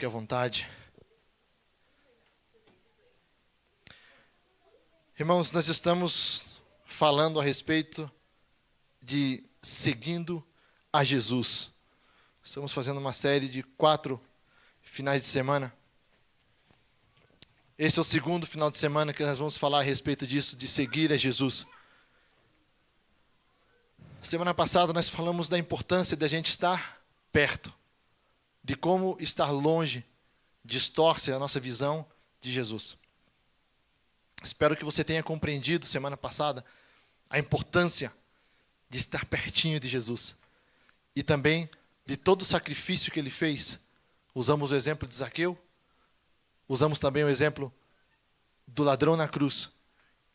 Fique à vontade. Irmãos, nós estamos falando a respeito de seguindo a Jesus. Estamos fazendo uma série de 4 finais de semana. Esse é o segundo final de semana que nós vamos falar a respeito disso, de seguir a Jesus. Semana passada nós falamos da importância de a gente estar perto, de como estar longe distorce a nossa visão de Jesus. Espero que você tenha compreendido semana passada a importância de estar pertinho de Jesus e também de todo o sacrifício que ele fez. Usamos o exemplo de Zaqueu, usamos também o exemplo do ladrão na cruz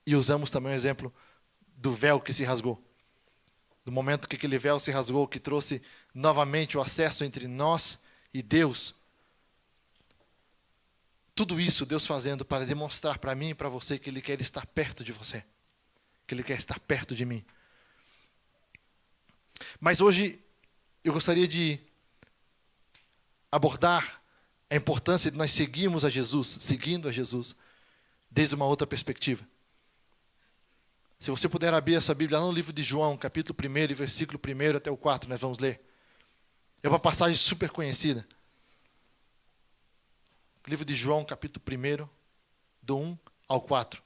e usamos também o exemplo do véu que se rasgou. Do momento que aquele véu se rasgou, que trouxe novamente o acesso entre nós e Deus. Tudo isso Deus fazendo para demonstrar para mim e para você que Ele quer estar perto de você. Que Ele quer estar perto de mim. Mas hoje eu gostaria de abordar a importância de nós seguirmos a Jesus, seguindo a Jesus, desde uma outra perspectiva. Se você puder abrir essa Bíblia lá no livro de João, capítulo 1, versículo 1 até o 4, nós vamos ler. É uma passagem super conhecida. Livro de João, capítulo 1, do 1 ao 4.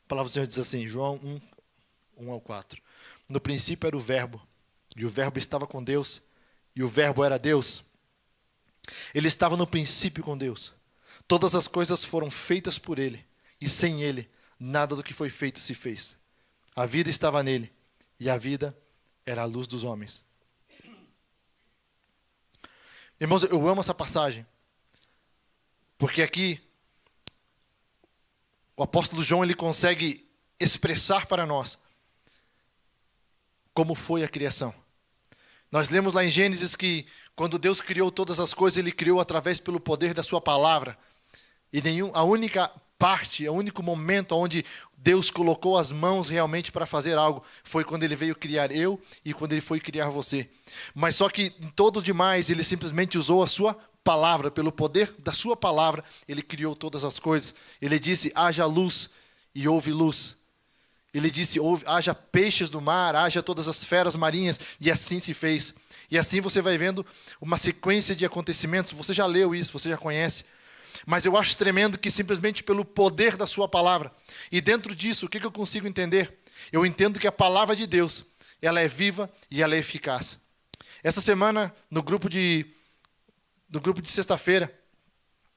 A palavra do Senhor diz assim, João 1 ao 4. No princípio era o Verbo, e o Verbo estava com Deus, e o Verbo era Deus. Ele estava no princípio com Deus. Todas as coisas foram feitas por Ele, e sem Ele, nada do que foi feito se fez. A vida estava nele, e a vida era a luz dos homens. Irmãos, eu amo essa passagem, porque aqui o apóstolo João ele consegue expressar para nós como foi a criação. Nós lemos lá em Gênesis que quando Deus criou todas as coisas, Ele criou através pelo poder da sua palavra. E a única parte, o único momento onde Deus colocou as mãos realmente para fazer algo foi quando Ele veio criar eu e quando Ele foi criar você. Mas só que em todo demais Ele simplesmente usou a sua palavra, pelo poder da sua palavra, Ele criou todas as coisas. Ele disse, haja luz e houve luz. Ele disse, haja peixes do mar, haja todas as feras marinhas, e assim se fez. E assim você vai vendo uma sequência de acontecimentos, você já leu isso, você já conhece. Mas eu acho tremendo que simplesmente pelo poder da sua palavra, e dentro disso, o que eu consigo entender? Eu entendo que a palavra de Deus, ela é viva e ela é eficaz. Essa semana, no grupo de sexta-feira,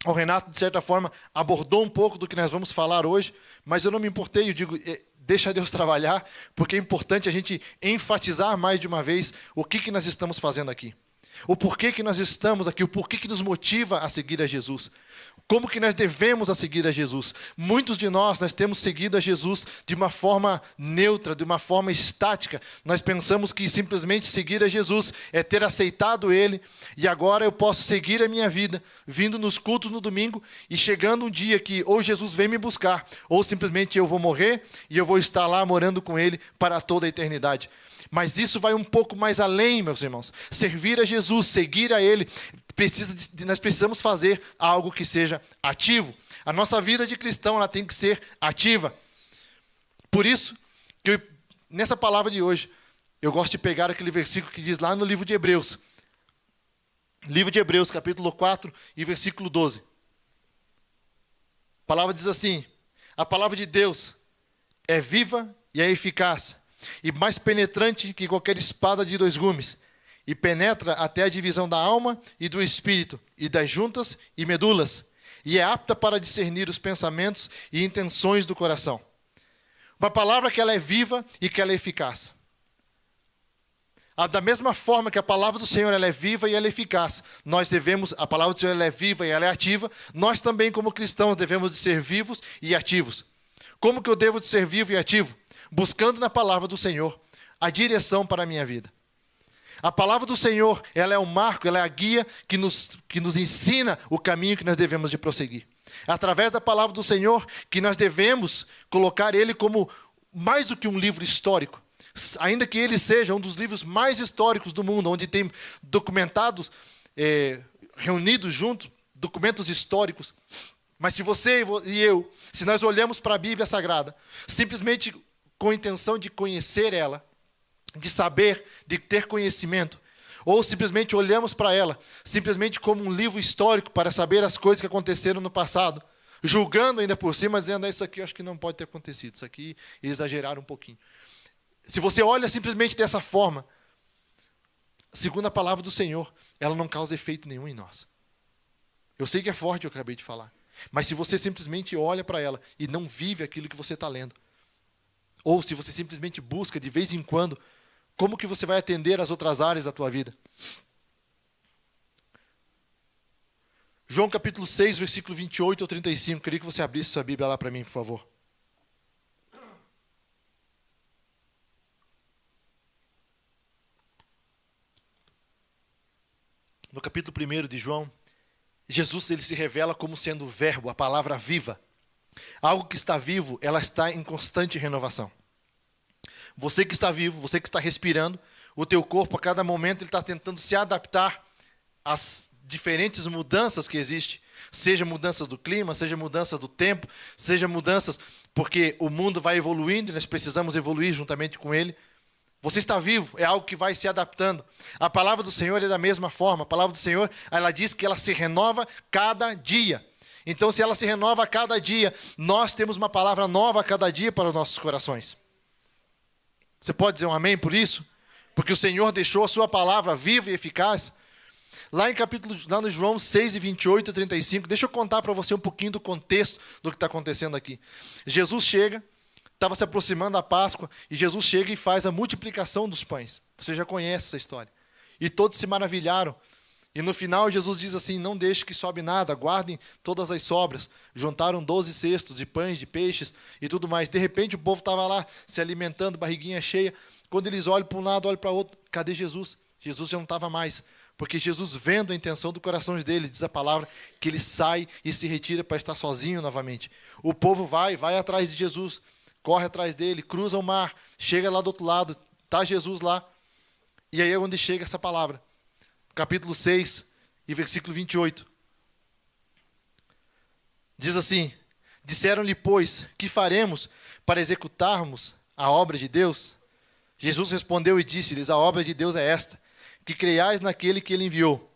o Renato, de certa forma, abordou um pouco do que nós vamos falar hoje, mas eu não me importei, eu digo, deixa Deus trabalhar, porque é importante a gente enfatizar mais de uma vez o que nós estamos fazendo aqui. O porquê que nós estamos aqui, o porquê que nos motiva a seguir a Jesus. Como que nós devemos a seguir a Jesus? Muitos de nós temos seguido a Jesus de uma forma neutra, de uma forma estática. Nós pensamos que simplesmente seguir a Jesus é ter aceitado Ele e agora eu posso seguir a minha vida, vindo nos cultos no domingo e chegando um dia que ou Jesus vem me buscar, ou simplesmente eu vou morrer e eu vou estar lá morando com Ele para toda a eternidade. Mas isso vai um pouco mais além, meus irmãos. Servir a Jesus, seguir a Ele, nós precisamos fazer algo que seja ativo. A nossa vida de cristão ela tem que ser ativa. Por isso, nessa palavra de hoje, eu gosto de pegar aquele versículo que diz lá no livro de Hebreus. Livro de Hebreus, capítulo 4 e versículo 12. A palavra diz assim, a palavra de Deus é viva e é eficaz, e mais penetrante que qualquer espada de 2 gumes, e penetra até a divisão da alma e do espírito, e das juntas e medulas, e é apta para discernir os pensamentos e intenções do coração. Uma palavra que ela é viva e que ela é eficaz. Da mesma forma que a palavra do Senhor ela é viva e ela é eficaz, a palavra do Senhor ela é viva e ela é ativa, nós também como cristãos devemos de ser vivos e ativos. Como que eu devo de ser vivo e ativo? Buscando na palavra do Senhor a direção para a minha vida. A palavra do Senhor, ela é o marco, ela é a guia que nos ensina o caminho que nós devemos de prosseguir. É através da palavra do Senhor que nós devemos colocar ele como mais do que um livro histórico. Ainda que ele seja um dos livros mais históricos do mundo, onde tem documentados, reunidos juntos, documentos históricos. Mas se você e eu, se nós olhamos para a Bíblia Sagrada, simplesmente com a intenção de conhecer ela, de saber, de ter conhecimento, ou simplesmente olhamos para ela, simplesmente como um livro histórico para saber as coisas que aconteceram no passado, julgando ainda por cima, dizendo, isso aqui eu acho que não pode ter acontecido, isso aqui eles exageraram um pouquinho. Se você olha simplesmente dessa forma, segundo a palavra do Senhor, ela não causa efeito nenhum em nós. Eu sei que é forte o que eu acabei de falar, mas se você simplesmente olha para ela e não vive aquilo que você está lendo, ou se você simplesmente busca de vez em quando, como que você vai atender as outras áreas da tua vida? João capítulo 6, versículo 28 ao 35. Queria que você abrisse sua Bíblia lá para mim, por favor. No capítulo 1 de João, Jesus ele se revela como sendo o verbo, a palavra viva. Algo que está vivo, ela está em constante renovação. Você que está vivo, você que está respirando, o teu corpo a cada momento ele está tentando se adaptar às diferentes mudanças que existem. Seja mudanças do clima, seja mudanças do tempo, seja mudanças porque o mundo vai evoluindo e nós precisamos evoluir juntamente com ele. Você está vivo, é algo que vai se adaptando. A palavra do Senhor é da mesma forma. A palavra do Senhor, ela diz que ela se renova cada dia. Então, se ela se renova a cada dia, nós temos uma palavra nova a cada dia para os nossos corações. Você pode dizer um amém por isso? Porque o Senhor deixou a sua palavra viva e eficaz. Lá no João 6, 28 e 35, deixa eu contar para você um pouquinho do contexto do que está acontecendo aqui. Jesus chega, estava se aproximando da Páscoa, e Jesus chega e faz a multiplicação dos pães. Você já conhece essa história. E todos se maravilharam. E no final Jesus diz assim, não deixe que sobe nada, guardem todas as sobras. Juntaram 12 cestos de pães, de peixes e tudo mais. De repente o povo estava lá se alimentando, barriguinha cheia. Quando eles olham para um lado, olham para o outro, cadê Jesus? Jesus já não estava mais. Porque Jesus, vendo a intenção do coração dele, diz a palavra, que ele sai e se retira para estar sozinho novamente. O povo vai atrás de Jesus, corre atrás dele, cruza o mar, chega lá do outro lado, está Jesus lá. E aí é onde chega essa palavra. Capítulo 6 e versículo 28. Diz assim, disseram-lhe, pois, que faremos para executarmos a obra de Deus? Jesus respondeu e disse-lhes, a obra de Deus é esta, que creiais naquele que ele enviou.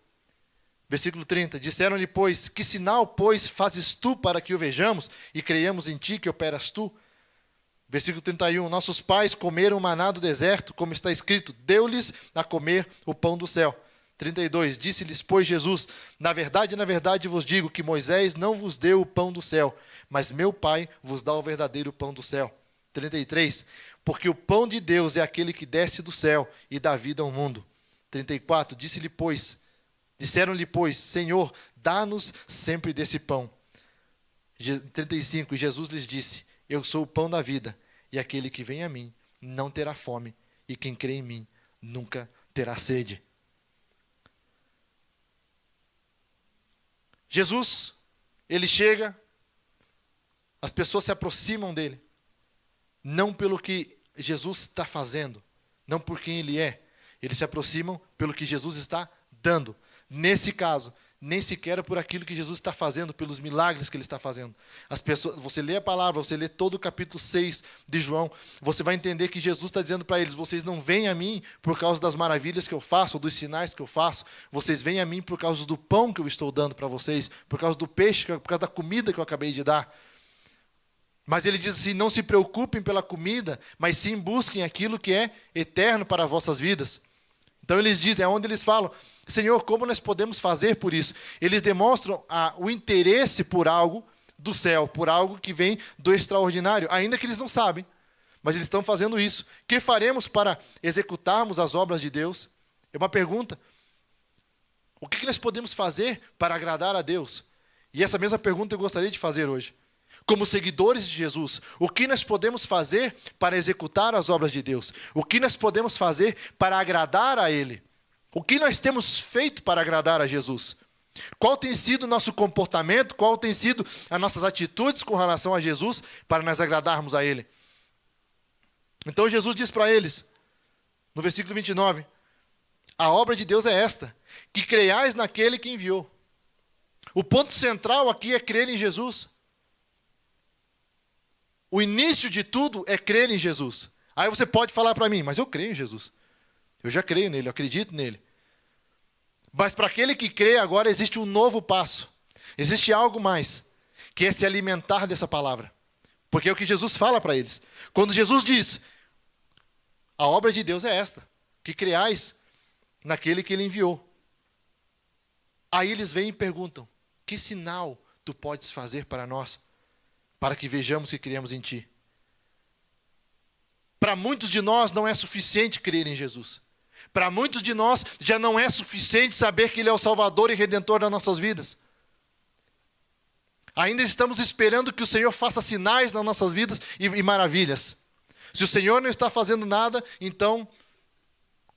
Versículo 30, disseram-lhe, pois, que sinal, pois, fazes tu para que o vejamos e creiamos em ti que operas tu? Versículo 31, nossos pais comeram maná do deserto, como está escrito, deu-lhes a comer o pão do céu. 32, disse-lhes, pois, Jesus, na verdade vos digo que Moisés não vos deu o pão do céu, mas meu Pai vos dá o verdadeiro pão do céu. 33, porque o pão de Deus é aquele que desce do céu e dá vida ao mundo. 34, disseram-lhe, pois, Senhor, dá-nos sempre desse pão. 35, e Jesus lhes disse, eu sou o pão da vida, e aquele que vem a mim não terá fome, e quem crê em mim nunca terá sede. Jesus, ele chega, as pessoas se aproximam dele, não pelo que Jesus está fazendo, não por quem ele é, eles se aproximam pelo que Jesus está dando. Nesse caso, nem sequer por aquilo que Jesus está fazendo, pelos milagres que ele está fazendo. As pessoas, você lê a palavra, você lê todo o capítulo 6 de João, você vai entender que Jesus está dizendo para eles, vocês não vêm a mim por causa das maravilhas que eu faço, ou dos sinais que eu faço, vocês vêm a mim por causa do pão que eu estou dando para vocês, por causa do peixe, por causa da comida que eu acabei de dar. Mas ele diz assim, não se preocupem pela comida, mas sim busquem aquilo que é eterno para as vossas vidas. Então eles dizem, é onde eles falam, Senhor, como nós podemos fazer por isso? Eles demonstram o interesse por algo do céu, por algo que vem do extraordinário, ainda que eles não sabem, mas eles estão fazendo isso. Que faremos para executarmos as obras de Deus? É uma pergunta. O que nós podemos fazer para agradar a Deus? E essa mesma pergunta eu gostaria de fazer hoje. Como seguidores de Jesus, o que nós podemos fazer para executar as obras de Deus? O que nós podemos fazer para agradar a Ele? O que nós temos feito para agradar a Jesus? Qual tem sido o nosso comportamento? Qual tem sido as nossas atitudes com relação a Jesus para nós agradarmos a Ele? Então Jesus diz para eles, no versículo 29, a obra de Deus é esta, que creiais naquele que enviou. O ponto central aqui é crer em Jesus. O início de tudo é crer em Jesus. Aí você pode falar para mim, mas eu creio em Jesus. Eu já creio nele, eu acredito nele. Mas para aquele que crê agora existe um novo passo. Existe algo mais, que é se alimentar dessa palavra. Porque é o que Jesus fala para eles. Quando Jesus diz, a obra de Deus é esta, que creiais naquele que ele enviou. Aí eles vêm e perguntam, que sinal tu podes fazer para nós, para que vejamos que criamos em ti? Para muitos de nós não é suficiente crer em Jesus. Para muitos de nós já não é suficiente saber que Ele é o Salvador e Redentor das nossas vidas. Ainda estamos esperando que o Senhor faça sinais nas nossas vidas e maravilhas. Se o Senhor não está fazendo nada, então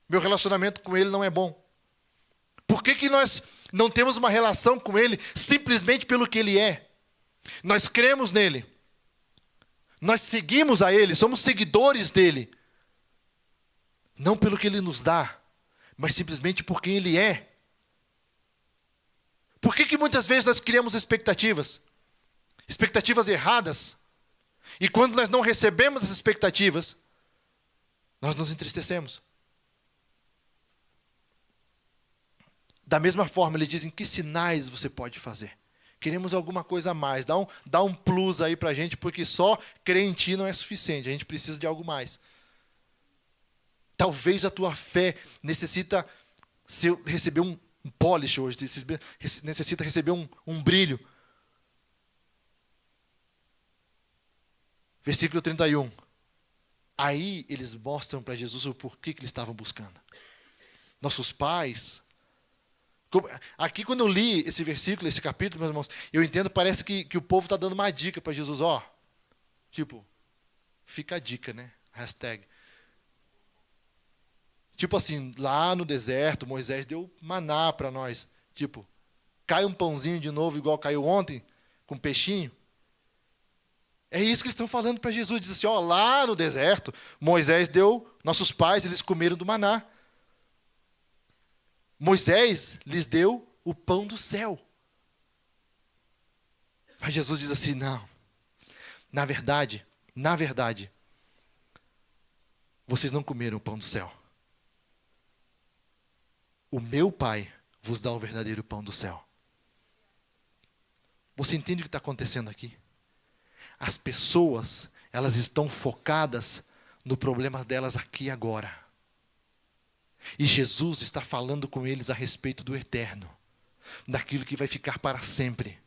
meu relacionamento com Ele não é bom. Por que nós não temos uma relação com Ele simplesmente pelo que Ele é? Nós cremos nele. Nós seguimos a Ele, somos seguidores dEle. Não pelo que Ele nos dá, mas simplesmente por quem Ele é. Por que muitas vezes nós criamos expectativas? Expectativas erradas. E quando nós não recebemos essas expectativas, nós nos entristecemos. Da mesma forma, eles dizem, que sinais você pode fazer? Queremos alguma coisa a mais, dá um plus aí pra gente, porque só crer em ti não é suficiente, a gente precisa de algo mais. Talvez a tua fé necessita receber um polish hoje, necessita receber um brilho. Versículo 31. Aí eles mostram para Jesus o porquê que eles estavam buscando. Nossos pais... Aqui quando eu li esse versículo, esse capítulo, meus irmãos, eu entendo, parece que o povo está dando uma dica para Jesus, ó. Tipo, fica a dica, né? Hashtag. Tipo assim, lá no deserto, Moisés deu maná para nós. Tipo, cai um pãozinho de novo, igual caiu ontem, com peixinho. É isso que eles estão falando para Jesus. Diz assim, ó, lá no deserto, Moisés deu, nossos pais, eles comeram do maná. Moisés lhes deu o pão do céu. Mas Jesus diz assim, não. Na verdade, vocês não comeram o pão do céu. O meu Pai vos dá o verdadeiro pão do céu. Você entende o que está acontecendo aqui? As pessoas, elas estão focadas no problema delas aqui e agora. E Jesus está falando com eles a respeito do eterno, daquilo que vai ficar para sempre.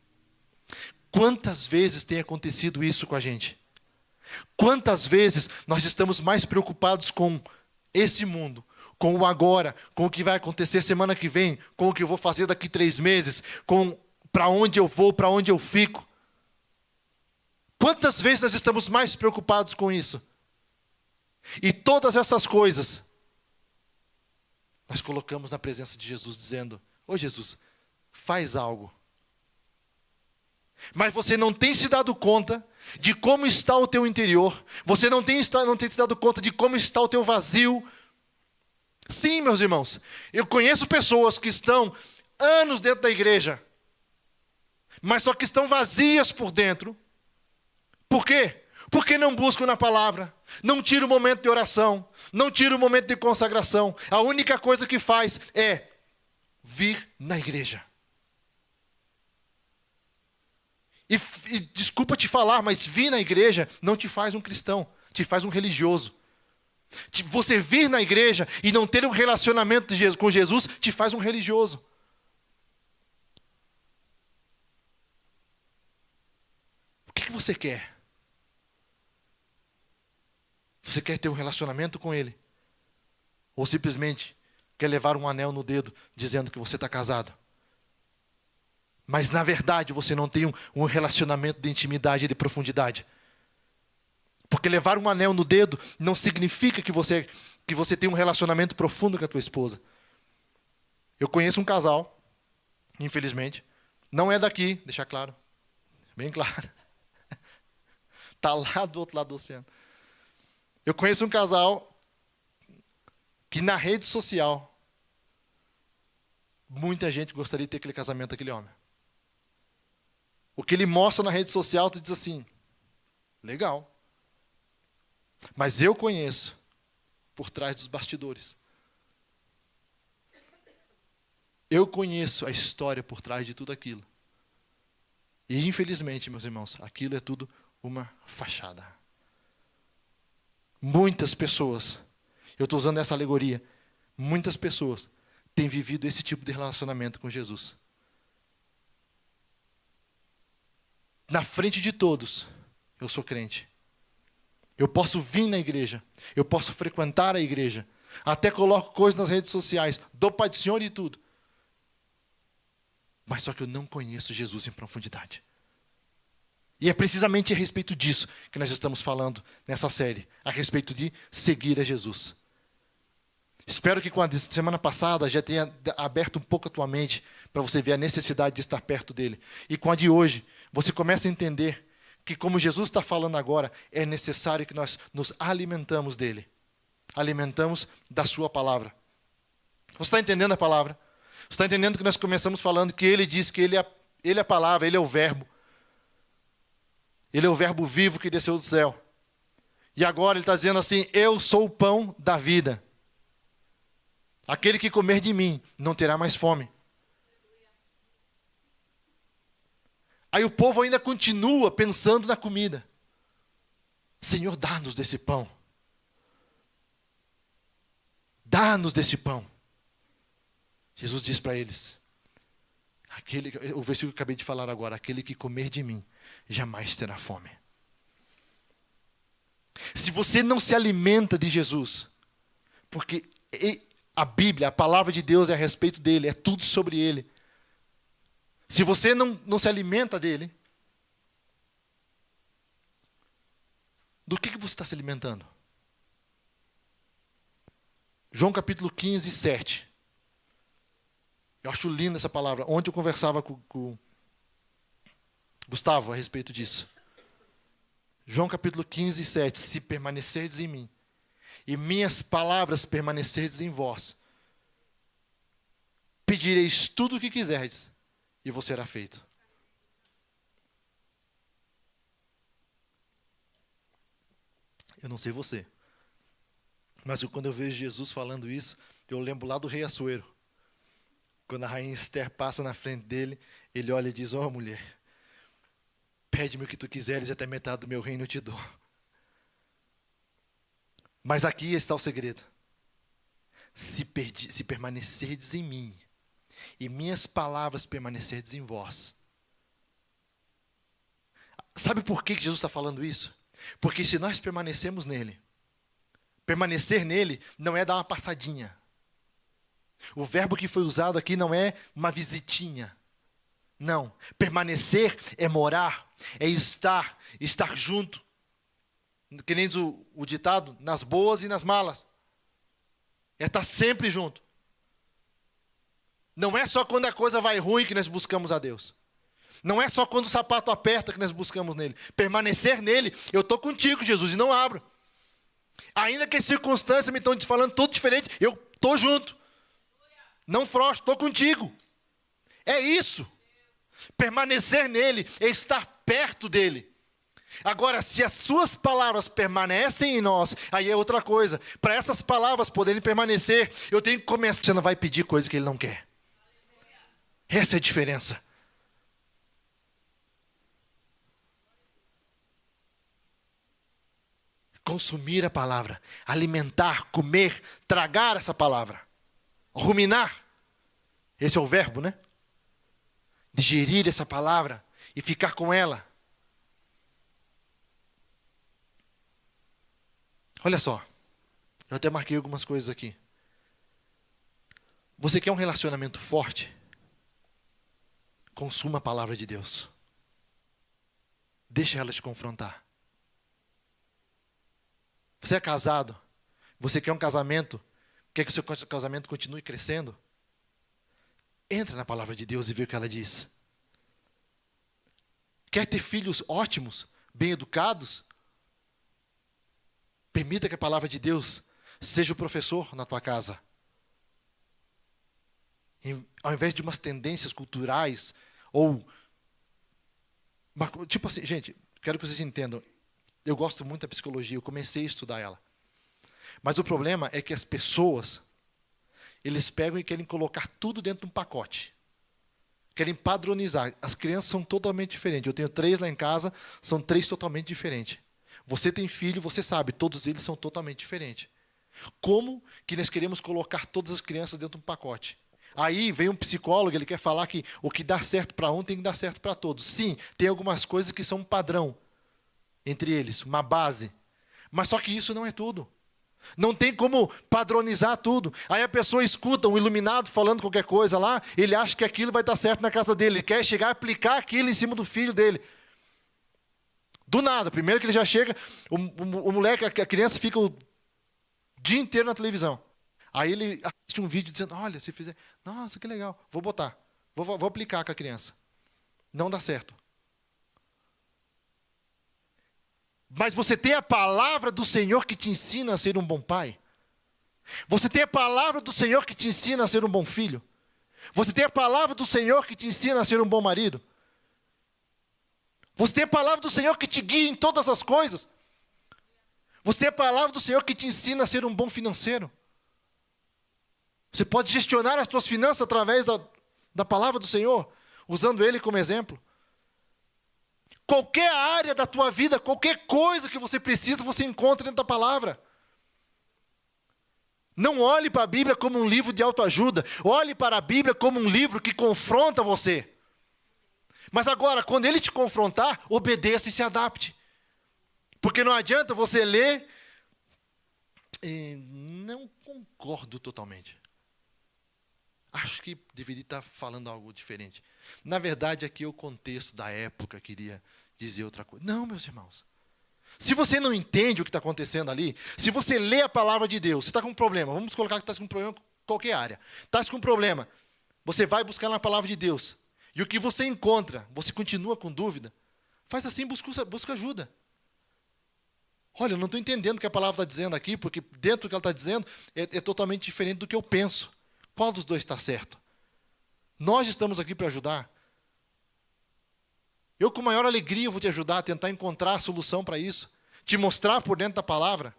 Quantas vezes tem acontecido isso com a gente? Quantas vezes nós estamos mais preocupados com esse mundo, com o agora, com o que vai acontecer semana que vem, com o que eu vou fazer daqui 3 meses, com para onde eu vou, para onde eu fico? Quantas vezes nós estamos mais preocupados com isso? E todas essas coisas nós colocamos na presença de Jesus, dizendo, ô Jesus, faz algo. Mas você não tem se dado conta de como está o teu interior. Você não tem se dado conta de como está o teu vazio. Sim, meus irmãos, eu conheço pessoas que estão anos dentro da igreja, mas só que estão vazias por dentro. Por quê? Porque não buscam na palavra, não tiram o momento de oração, não tiram o momento de consagração. A única coisa que faz é vir na igreja. E desculpa te falar, mas vir na igreja não te faz um cristão, te faz um religioso. Você vir na igreja e não ter um relacionamento com Jesus te faz um religioso. O que você quer? Você quer ter um relacionamento com Ele? Ou simplesmente quer levar um anel no dedo dizendo que você está casado? Mas na verdade você não tem um relacionamento de intimidade e de profundidade. Porque levar um anel no dedo não significa que você tem um relacionamento profundo com a tua esposa. Eu conheço um casal, infelizmente, não é daqui, deixar claro, bem claro. Está lá do outro lado do oceano. Eu conheço um casal que na rede social, muita gente gostaria de ter aquele casamento daquele homem. O que ele mostra na rede social, tu diz assim, legal. Mas eu conheço por trás dos bastidores. Eu conheço a história por trás de tudo aquilo. E infelizmente, meus irmãos, aquilo é tudo uma fachada. Muitas pessoas, eu estou usando essa alegoria, muitas pessoas têm vivido esse tipo de relacionamento com Jesus. Na frente de todos, eu sou crente. Eu posso vir na igreja, eu posso frequentar a igreja, até coloco coisas nas redes sociais, dou Pai do Senhor e tudo. Mas só que eu não conheço Jesus em profundidade. E é precisamente a respeito disso que nós estamos falando nessa série, a respeito de seguir a Jesus. Espero que com a semana passada já tenha aberto um pouco a tua mente para você ver a necessidade de estar perto dele. E com a de hoje, você começa a entender que, como Jesus está falando agora, é necessário que nós nos alimentamos dele. Alimentamos da sua palavra. Você está entendendo a palavra? Você está entendendo que nós começamos falando que ele diz que ele é a palavra, ele é o verbo. Ele é o verbo vivo que desceu do céu. E agora ele está dizendo assim, eu sou o pão da vida. Aquele que comer de mim não terá mais fome. Aí o povo ainda continua pensando na comida. Senhor, dá-nos desse pão. Dá-nos desse pão. Jesus diz para eles, o versículo que eu acabei de falar agora, aquele que comer de mim, jamais terá fome. Se você não se alimenta de Jesus, porque a Bíblia, a palavra de Deus é a respeito dele, é tudo sobre ele. Se você não se alimenta dele, do que você está se alimentando? João capítulo 15, 7. Eu acho linda essa palavra. Ontem eu conversava com o Gustavo a respeito disso. João capítulo 15, 7. Se permanecerdes em mim, e minhas palavras permanecerdes em vós, pedireis tudo o que quiserdes, e vos será feito. Eu não sei você, mas quando eu vejo Jesus falando isso, eu lembro lá do rei Assuero. Quando a rainha Esther passa na frente dele, ele olha e diz, mulher, pede-me o que tu quiseres, até metade do meu reino eu te dou. Mas aqui está o segredo. Se permanecerdes em mim, e minhas palavras permanecerdes em vós. Sabe por que Jesus está falando isso? Porque se nós permanecemos nele, permanecer nele não é dar uma passadinha. O verbo que foi usado aqui não é uma visitinha. Não. Permanecer é morar, é estar junto. Que nem diz o ditado, nas boas e nas malas. É estar sempre junto. Não é só quando a coisa vai ruim que nós buscamos a Deus. Não é só quando o sapato aperta que nós buscamos nele. Permanecer nele, eu estou contigo, Jesus, e não abro. Ainda que as circunstâncias me estão falando tudo diferente, eu estou junto. Não frouxo, estou contigo. É isso. Permanecer nele é estar perto dele. Agora, se as suas palavras permanecem em nós, aí é outra coisa. Para essas palavras poderem permanecer, eu tenho que começar. Você não vai pedir coisa que ele não quer. Essa é a diferença. Consumir a palavra, alimentar, comer, tragar essa palavra. Ruminar, esse é o verbo, né? Digerir essa palavra e ficar com ela. Olha só, eu até marquei algumas coisas aqui. Você quer um relacionamento forte? Consuma a palavra de Deus. Deixa ela te confrontar. Você é casado? Você quer um casamento? Quer que o seu casamento continue crescendo? Entra na palavra de Deus e vê o que ela diz. Quer ter filhos ótimos, bem educados? Permita que a palavra de Deus seja o professor na tua casa. Ao invés de umas tendências culturais, ou... Tipo assim, gente, quero que vocês entendam. Eu gosto muito da psicologia, eu comecei a estudar ela. Mas o problema é que as pessoas, eles pegam e querem colocar tudo dentro de um pacote. Querem padronizar. As crianças são totalmente diferentes. Eu tenho 3 lá em casa, são 3 totalmente diferentes. Você tem filho, você sabe, todos eles são totalmente diferentes. Como que nós queremos colocar todas as crianças dentro de um pacote? Aí vem um psicólogo, ele quer falar que o que dá certo para um tem que dar certo para todos. Sim, tem algumas coisas que são um padrão entre eles, uma base. Mas só que isso não é tudo. Não tem como padronizar tudo. Aí a pessoa escuta um iluminado falando qualquer coisa lá, ele acha que aquilo vai dar certo na casa dele. Ele quer chegar a aplicar aquilo em cima do filho dele. Do nada, primeiro que ele já chega, o moleque, a criança fica o dia inteiro na televisão. Aí ele assiste um vídeo dizendo, olha, se fizer, nossa, que legal, vou botar, vou aplicar com a criança. Não dá certo. Mas você tem a palavra do Senhor que te ensina a ser um bom pai. Você tem a palavra do Senhor que te ensina a ser um bom filho. Você tem a palavra do Senhor que te ensina a ser um bom marido. Você tem a palavra do Senhor que te guia em todas as coisas. Você tem a palavra do Senhor que te ensina a ser um bom financeiro. Você pode gestionar as suas finanças através da palavra do Senhor, usando Ele como exemplo. Qualquer área da tua vida, qualquer coisa que você precisa, você encontra dentro da palavra. Não olhe para a Bíblia como um livro de autoajuda. Olhe para a Bíblia como um livro que confronta você. Mas agora, quando ele te confrontar, obedeça e se adapte. Porque não adianta você ler e não concordo totalmente. Acho que deveria estar falando algo diferente. Na verdade, aqui é o contexto da época queria dizer outra coisa. Não, meus irmãos. Se você não entende o que está acontecendo ali, se você lê a palavra de Deus, você está com um problema, vamos colocar que está com um problema em qualquer área. Está com um problema, você vai buscar na palavra de Deus. E o que você encontra, você continua com dúvida, faz assim, busca ajuda. Olha, eu não estou entendendo o que a palavra está dizendo aqui, porque dentro do que ela está dizendo é totalmente diferente do que eu penso. Qual dos dois está certo? Nós estamos aqui para ajudar. Eu, com maior alegria, vou te ajudar a tentar encontrar a solução para isso. Te mostrar por dentro da palavra.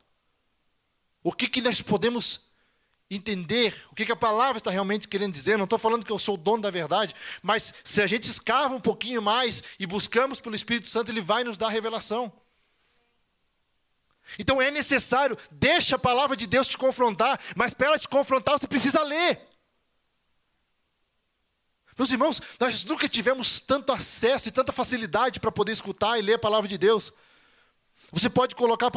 O que nós podemos entender, o que a palavra está realmente querendo dizer. Não estou falando que eu sou o dono da verdade, mas se a gente escava um pouquinho mais e buscamos pelo Espírito Santo, Ele vai nos dar revelação. Então é necessário, deixa a palavra de Deus te confrontar, mas para ela te confrontar você precisa ler. Meus irmãos, nós nunca tivemos tanto acesso e tanta facilidade para poder escutar e ler a palavra de Deus. Você pode colocar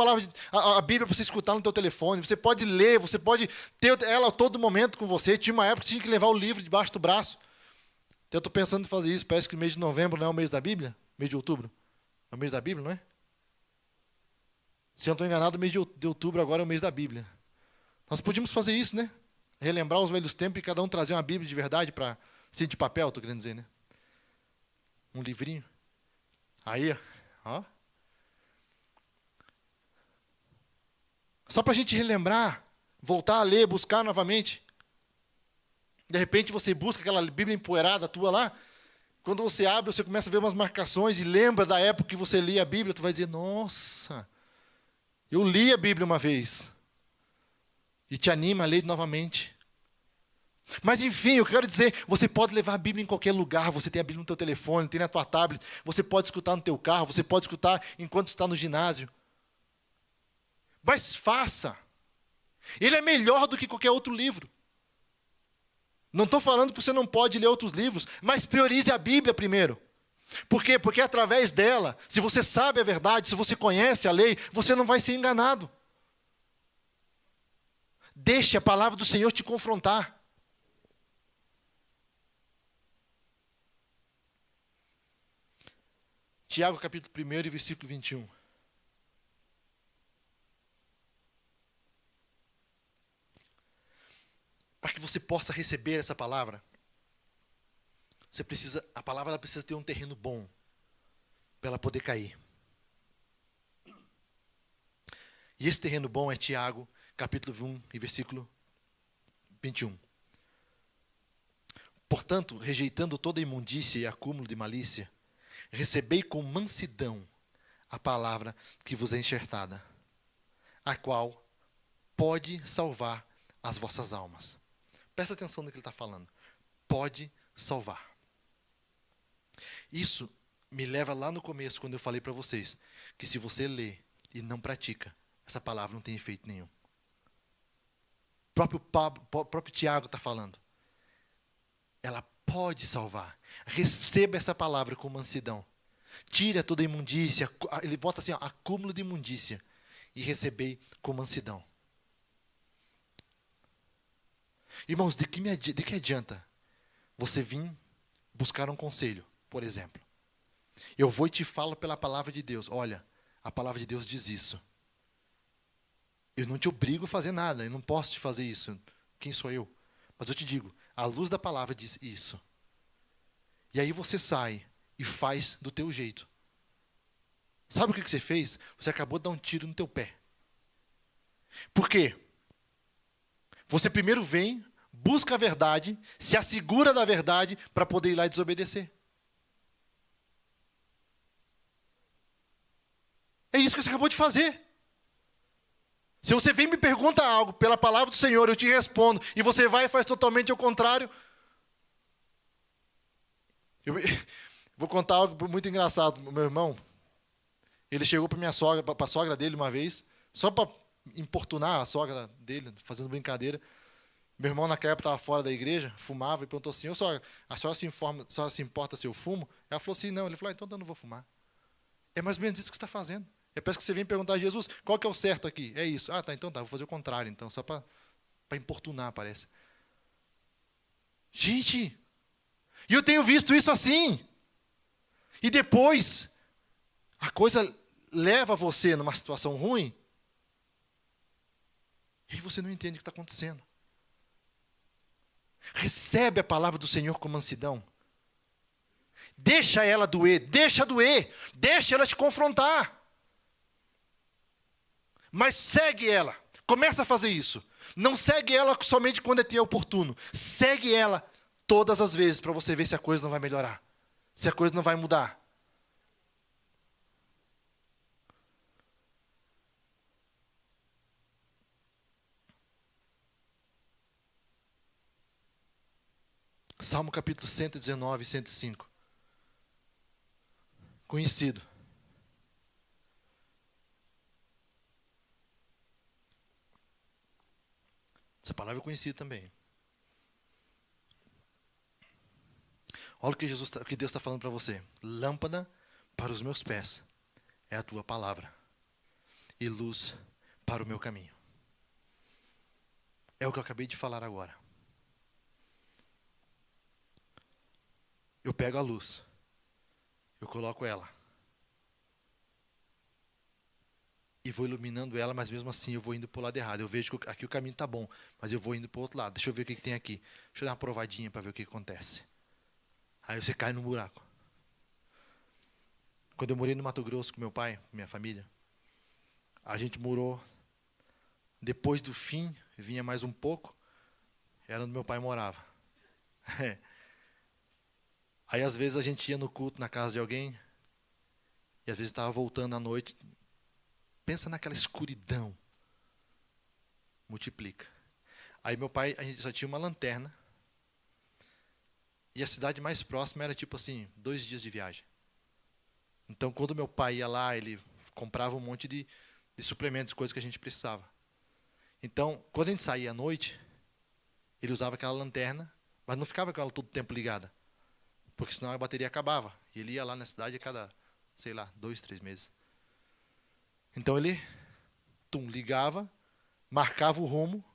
a Bíblia para você escutar no teu telefone, você pode ler, você pode ter ela a todo momento com você. Tinha uma época que tinha que levar o livro debaixo do braço. Então, eu estou pensando em fazer isso, parece que o mês de novembro não é o mês da Bíblia, mês de outubro. É o mês da Bíblia, não é? Se eu não estou enganado, o mês de outubro agora é o mês da Bíblia. Nós podíamos fazer isso, né? Relembrar os velhos tempos e cada um trazer uma Bíblia de verdade para... Sim, de papel, estou querendo dizer, né? Um livrinho. Aí, ó. Só para a gente relembrar, voltar a ler, buscar novamente. De repente você busca aquela Bíblia empoeirada tua lá. Quando você abre, você começa a ver umas marcações e lembra da época que você lia a Bíblia, tu vai dizer, nossa, eu li a Bíblia uma vez. E te anima a ler novamente. Mas enfim, eu quero dizer, você pode levar a Bíblia em qualquer lugar, você tem a Bíblia no teu telefone, tem na tua tablet, você pode escutar no teu carro, você pode escutar enquanto está no ginásio. Mas faça. Ele é melhor do que qualquer outro livro. Não estou falando que você não pode ler outros livros, mas priorize a Bíblia primeiro. Por quê? Porque através dela, se você sabe a verdade, se você conhece a lei, você não vai ser enganado. Deixe a palavra do Senhor te confrontar. Tiago capítulo 1 e versículo 21. Para que você possa receber essa palavra, a palavra ela precisa ter um terreno bom para ela poder cair. E esse terreno bom é Tiago, capítulo 1 e versículo 21. Portanto, rejeitando toda imundícia e acúmulo de malícia, recebei com mansidão a palavra que vos é enxertada, a qual pode salvar as vossas almas. Presta atenção no que ele está falando. Pode salvar. Isso me leva lá no começo, quando eu falei para vocês, que se você lê e não pratica, essa palavra não tem efeito nenhum. O próprio Tiago está falando. Ela pode salvar. Receba essa palavra com mansidão. Tira toda a imundícia. Ele bota assim, ó, acúmulo de imundícia. E recebei com mansidão. Irmãos, de que adianta você vir buscar um conselho, por exemplo? Eu vou e te falo pela palavra de Deus. Olha, a palavra de Deus diz isso. Eu não te obrigo a fazer nada. Eu não posso te fazer isso. Quem sou eu? Mas eu te digo, a luz da palavra diz isso. E aí você sai e faz do teu jeito. Sabe o que você fez? Você acabou de dar um tiro no teu pé. Por quê? Você primeiro vem, busca a verdade, se assegura da verdade para poder ir lá e desobedecer. É isso que você acabou de fazer. Se você vem e me pergunta algo pela palavra do Senhor, eu te respondo, e você vai e faz totalmente ao contrário. Eu vou contar algo muito engraçado. Meu irmão, ele chegou para a sogra dele uma vez, só para importunar a sogra dele, fazendo brincadeira. Meu irmão naquela época estava fora da igreja, fumava, e perguntou assim, ô sogra, a senhora se importa se eu fumo? Ela falou assim, não. Ele falou, então eu não vou fumar. É mais ou menos isso que você está fazendo. É parece que você vem perguntar a Jesus, qual que é o certo aqui? É isso. Ah, tá, então tá, vou fazer o contrário, então, só para importunar, parece. Gente, e eu tenho visto isso assim. E depois, a coisa leva você numa situação ruim, e você não entende o que está acontecendo. Recebe a palavra do Senhor com mansidão. Deixa ela doer, deixa ela te confrontar. Mas segue ela, começa a fazer isso. Não segue ela somente quando é oportuno. Segue ela todas as vezes para você ver se a coisa não vai melhorar. Se a coisa não vai mudar. Salmo capítulo 119 e 105. Conhecido. Essa palavra é conhecida também. Olha o que Deus está falando para você. Lâmpada para os meus pés é a tua palavra, e luz para o meu caminho. É o que eu acabei de falar agora. Eu pego a luz, eu coloco ela, e vou iluminando ela, mas mesmo assim eu vou indo para o lado errado. Eu vejo que aqui o caminho está bom, mas eu vou indo para o outro lado. Deixa eu ver o que tem aqui. Deixa eu dar uma provadinha para ver o que acontece. Aí você cai no buraco. Quando eu morei no Mato Grosso com meu pai, com minha família, a gente morou, depois do fim, vinha mais um pouco, era onde meu pai morava. Aí às vezes a gente ia no culto na casa de alguém, e às vezes estava voltando à noite. Pensa naquela escuridão. Multiplica. Aí meu pai, a gente só tinha uma lanterna, e a cidade mais próxima era tipo assim, 2 dias de viagem. Então quando meu pai ia lá, ele comprava um monte de suplementos, coisas que a gente precisava. Então, quando a gente saía à noite, ele usava aquela lanterna, mas não ficava com ela todo o tempo ligada, porque senão a bateria acabava. E ele ia lá na cidade a cada, 2, 3 meses. Então ele ligava, marcava o rumo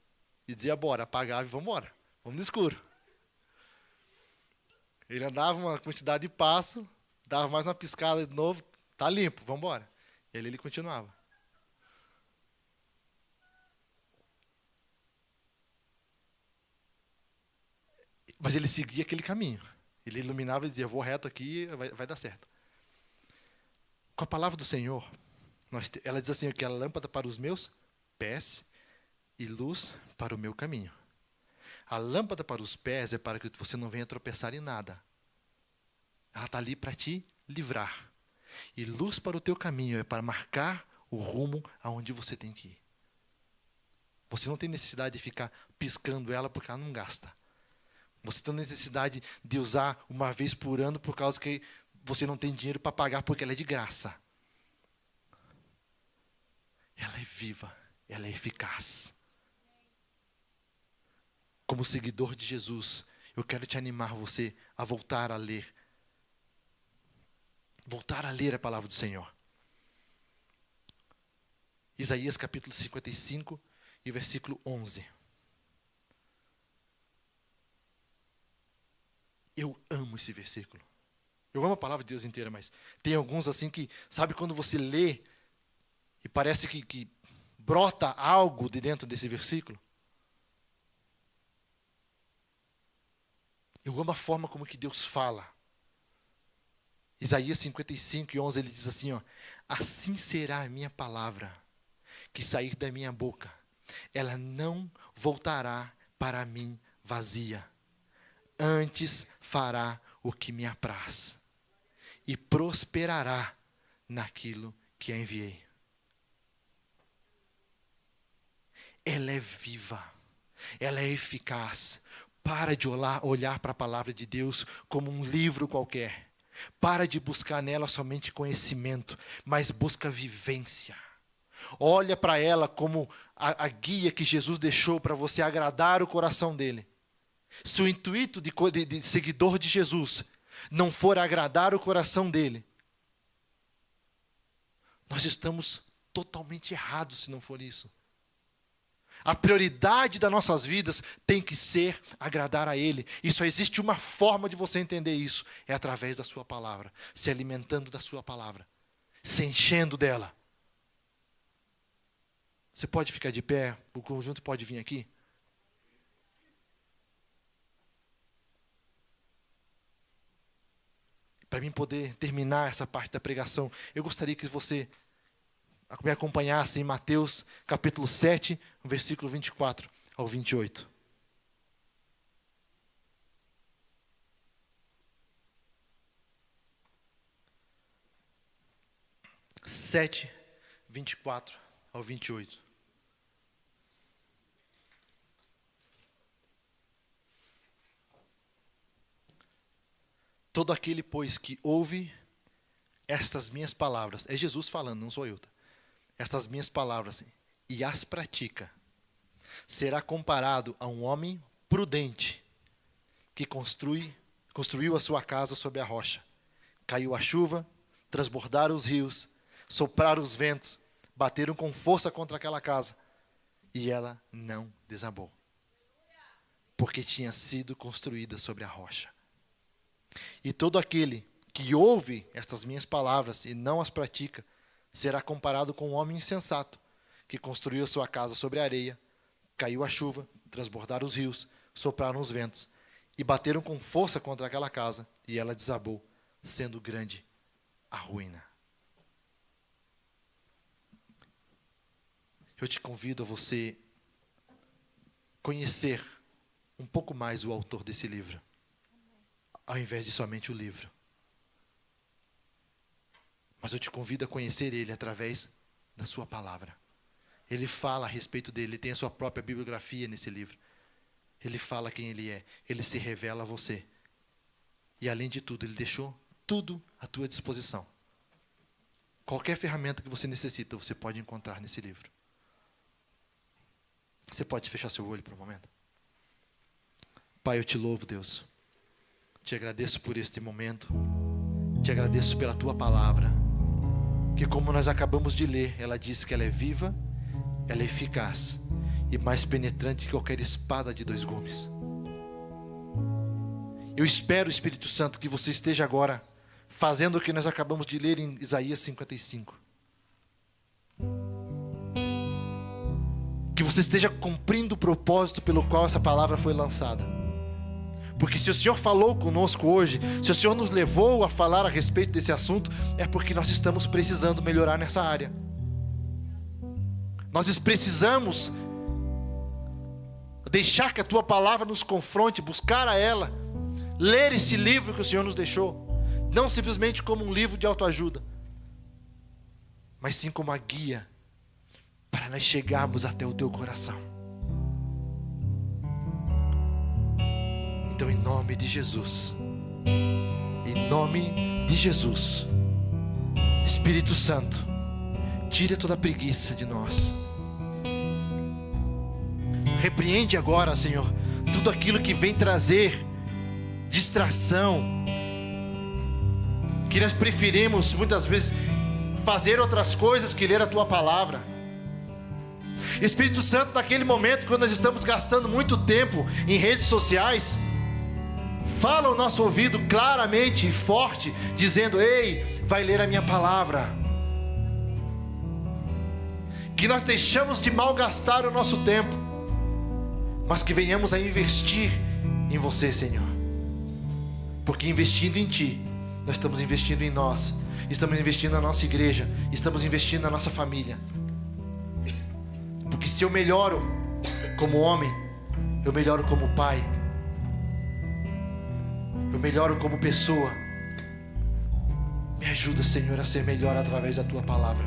e dizia, bora, apagava e vamos embora. Vamos no escuro. Ele andava uma quantidade de passo, dava mais uma piscada de novo, tá limpo, vamos embora. E ele continuava. Mas ele seguia aquele caminho. Ele iluminava e dizia, vou reto aqui, vai dar certo. Com a palavra do Senhor, ela diz assim, que é a lâmpada para os meus pés e luz para o meu caminho. A lâmpada para os pés é para que você não venha tropeçar em nada. Ela está ali para te livrar. E luz para o teu caminho é para marcar o rumo aonde você tem que ir. Você não tem necessidade de ficar piscando ela porque ela não gasta. Você tem necessidade de usar uma vez por ano por causa que você não tem dinheiro para pagar porque ela é de graça. Ela é viva, ela é eficaz. Como seguidor de Jesus, eu quero te animar você a voltar a ler. Voltar a ler a palavra do Senhor. Isaías capítulo 55 e versículo 11. Eu amo esse versículo. Eu amo a palavra de Deus inteira, mas tem alguns assim que, sabe quando você lê e parece que brota algo de dentro desse versículo? Eu amo a forma como que Deus fala. Isaías 55 e 11, ele diz assim, assim será a minha palavra que sair da minha boca. Ela não voltará para mim vazia. Antes fará o que me apraz. E prosperará naquilo que a enviei. Ela é viva. Ela é eficaz. Para de olhar para a palavra de Deus como um livro qualquer. Para de buscar nela somente conhecimento, mas busca vivência. Olha para ela como a guia que Jesus deixou para você agradar o coração dele. Se o intuito de seguidor de Jesus não for agradar o coração dele, nós estamos totalmente errados se não for isso. A prioridade das nossas vidas tem que ser agradar a Ele. E só existe uma forma de você entender isso. É através da sua palavra. Se alimentando da sua palavra. Se enchendo dela. Você pode ficar de pé? O conjunto pode vir aqui? Para mim poder terminar essa parte da pregação, eu gostaria que você me acompanhasse em Mateus capítulo 7, versículo 24 ao 28. Sete, 24 ao 28. Todo aquele, pois, que ouve estas minhas palavras, é Jesus falando, não sou eu, tá? Estas minhas palavras, e as pratica, será comparado a um homem prudente, que construiu a sua casa sobre a rocha. Caiu a chuva, transbordaram os rios, sopraram os ventos, bateram com força contra aquela casa, e ela não desabou, porque tinha sido construída sobre a rocha. E todo aquele que ouve estas minhas palavras e não as pratica, será comparado com um homem insensato, que construiu a sua casa sobre a areia, caiu a chuva, transbordaram os rios, sopraram os ventos, e bateram com força contra aquela casa, e ela desabou, sendo grande a ruína. Eu te convido a você conhecer um pouco mais o autor desse livro, ao invés de somente o livro. Mas eu te convido a conhecer ele através da sua palavra. Ele fala a respeito dele, ele tem a sua própria bibliografia nesse livro. Ele fala quem ele é, ele se revela a você. E além de tudo, ele deixou tudo à tua disposição. Qualquer ferramenta que você necessita, você pode encontrar nesse livro. Você pode fechar seu olho por um momento? Pai, eu te louvo, Deus. Te agradeço por este momento. Te agradeço pela tua palavra. Que como nós acabamos de ler, ela diz que ela é viva, ela é eficaz e mais penetrante que qualquer espada de 2 gumes. Eu espero, Espírito Santo, que você esteja agora fazendo o que nós acabamos de ler em Isaías 55. Que você esteja cumprindo o propósito pelo qual essa palavra foi lançada. Porque se o Senhor falou conosco hoje, se o Senhor nos levou a falar a respeito desse assunto, é porque nós estamos precisando melhorar nessa área. Nós precisamos deixar que a Tua palavra nos confronte, buscar a ela, ler esse livro que o Senhor nos deixou, não simplesmente como um livro de autoajuda, mas sim como a guia para nós chegarmos até o Teu coração. Então, em nome de Jesus, Espírito Santo, tira toda a preguiça de nós. Repreende agora, Senhor, tudo aquilo que vem trazer distração, que nós preferimos muitas vezes fazer outras coisas que ler a Tua palavra. Espírito Santo, naquele momento, quando nós estamos gastando muito tempo em redes sociais, fala ao nosso ouvido claramente e forte, dizendo: ei, vai ler a minha palavra. Que nós deixamos de malgastar o nosso tempo, mas que venhamos a investir em Você, Senhor. Porque investindo em Ti, nós estamos investindo em nós, estamos investindo na nossa igreja, estamos investindo na nossa família. Porque se eu melhoro como homem, eu melhoro como pai, eu melhoro como pessoa. Me ajuda, Senhor, a ser melhor através da Tua palavra.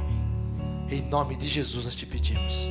Em nome de Jesus nós te pedimos.